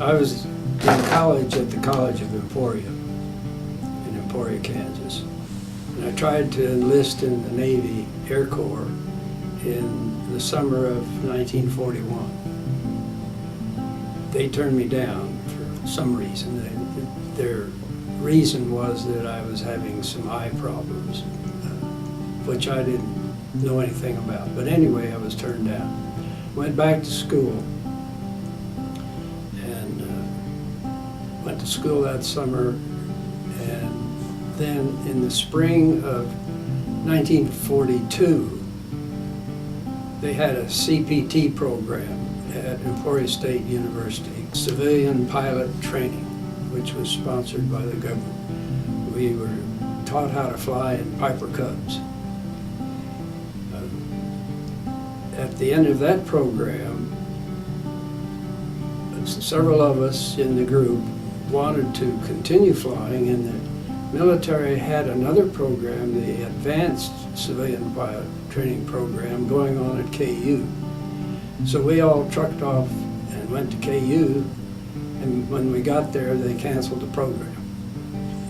I was in college at the College of Emporia in Emporia, Kansas. And I tried to enlist in the Navy Air Corps in the summer of 1941. They turned me down for some reason. Their reason was that I was having some eye problems, which I didn't know anything about. But anyway, I was turned down. Went back to school and went to school that summer, and then in the spring of 1942 they had a CPT program at Emporia State University, civilian pilot training, which was sponsored by the government. We were taught how to fly in Piper Cubs. At the end of that program, several of us in the group wanted to continue flying, and the military had another program, the Advanced Civilian Pilot Training Program, going on at KU. So we all trucked off and went to KU, and when we got there, they canceled the program.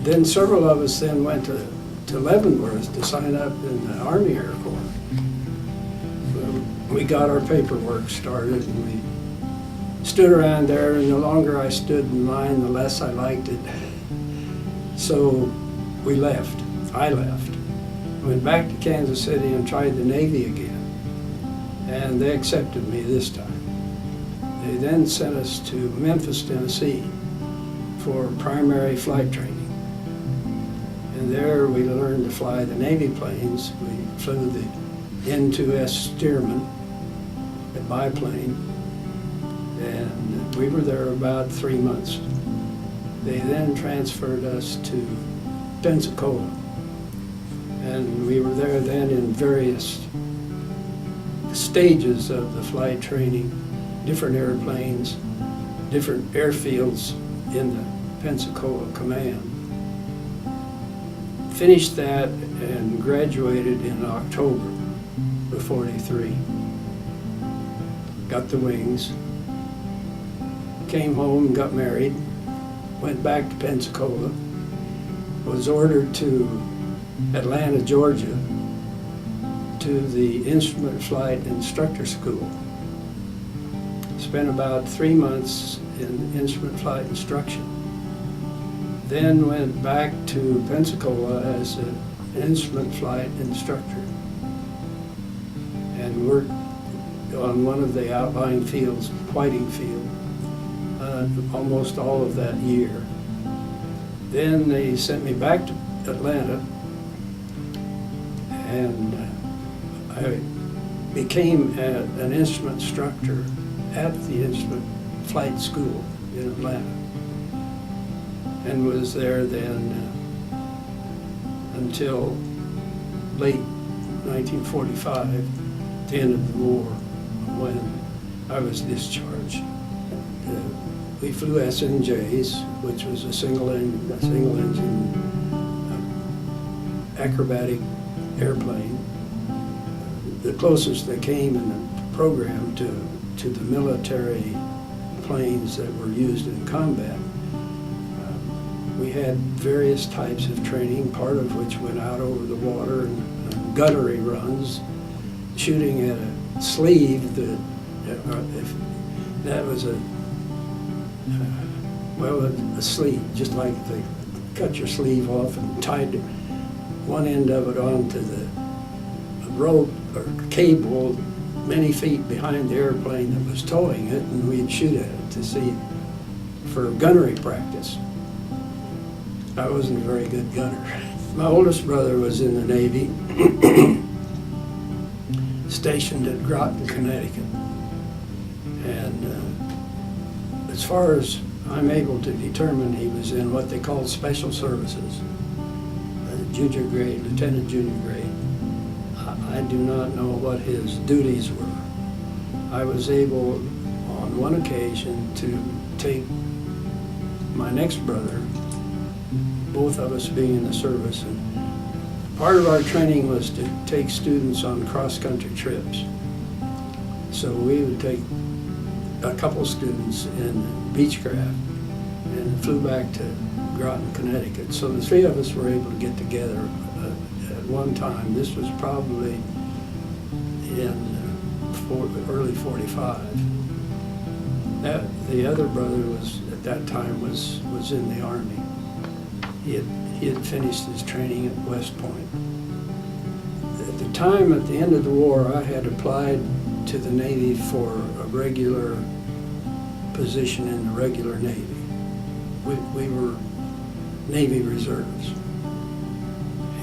Then several of us then went to Leavenworth to sign up in the Army Air Corps. We got our paperwork started, and we stood around there, and the longer I stood in line, the less I liked it. So we left. I left. Went back to Kansas City and tried the Navy again, and they accepted me this time. They then sent us to Memphis, Tennessee for primary flight training. And there we learned to fly the Navy planes. We flew the N2S Stearman, a biplane, and we were there about 3 months. They then transferred us to Pensacola, and we were there then in various stages of the flight training, different airplanes, different airfields in the Pensacola Command. Finished that and graduated in October of '43. Got the wings, came home, got married, went back to Pensacola, was ordered to Atlanta, Georgia, to the Instrument Flight Instructor School. Spent about 3 months in instrument flight instruction. Then went back to Pensacola as an instrument flight instructor and worked on one of the outlying fields, Whiting Field, almost all of that year. Then they sent me back to Atlanta, and I became an instrument instructor at the Instrument Flight School in Atlanta, and was there then until late 1945, the end of the war, when I was discharged. We flew SNJs, which was a single engine acrobatic airplane, the closest they came in the program to the military planes that were used in combat. We had various types of training, part of which went out over the water and gunnery runs, shooting at a sleeve that was a sleeve, just like they cut your sleeve off and tied one end of it onto the rope or cable many feet behind the airplane that was towing it, and we'd shoot at it to see for gunnery practice. I wasn't a very good gunner. My oldest brother was in the Navy, stationed at Groton, Connecticut. And as far as I'm able to determine, he was in what they call special services, junior grade, lieutenant junior grade. I do not know what his duties were. I was able on one occasion to take my next brother, both of us being in the service, and part of our training was to take students on cross-country trips. So we would take a couple students in Beechcraft and flew back to Groton, Connecticut. So the three of us were able to get together at one time. This was probably in early 45. The other brother was, at that time, was in the Army. He had finished his training at West Point. At the time, at the end of the war, I had applied to the Navy for a regular position in the regular Navy. We were Navy reserves.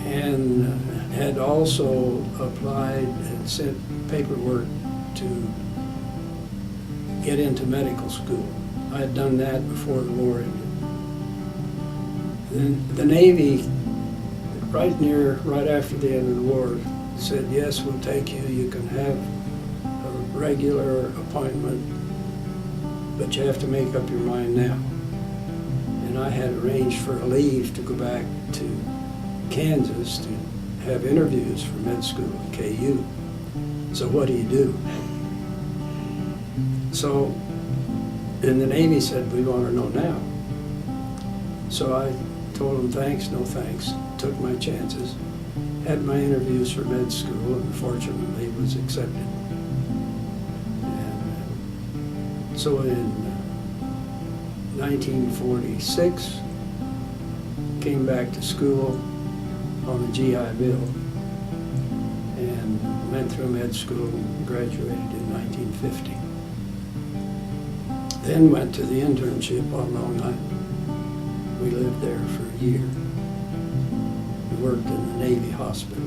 And had also applied and sent paperwork to get into medical school. I had done that before the war ended. Then the Navy, right after the end of the war, said, yes, we'll take you. You can have a regular appointment, but you have to make up your mind now. And I had arranged for a leave to go back to Kansas to have interviews for med school at KU. So what do you do? So, and the Navy said, we want to know now. So I told them thanks, no thanks, took my chances, had my interviews for med school, and fortunately was accepted. And so in 1946, came back to school on the GI Bill and went through med school and graduated in 1950. Then went to the internship on Long Island. We lived there for a year. We worked in the Navy hospital.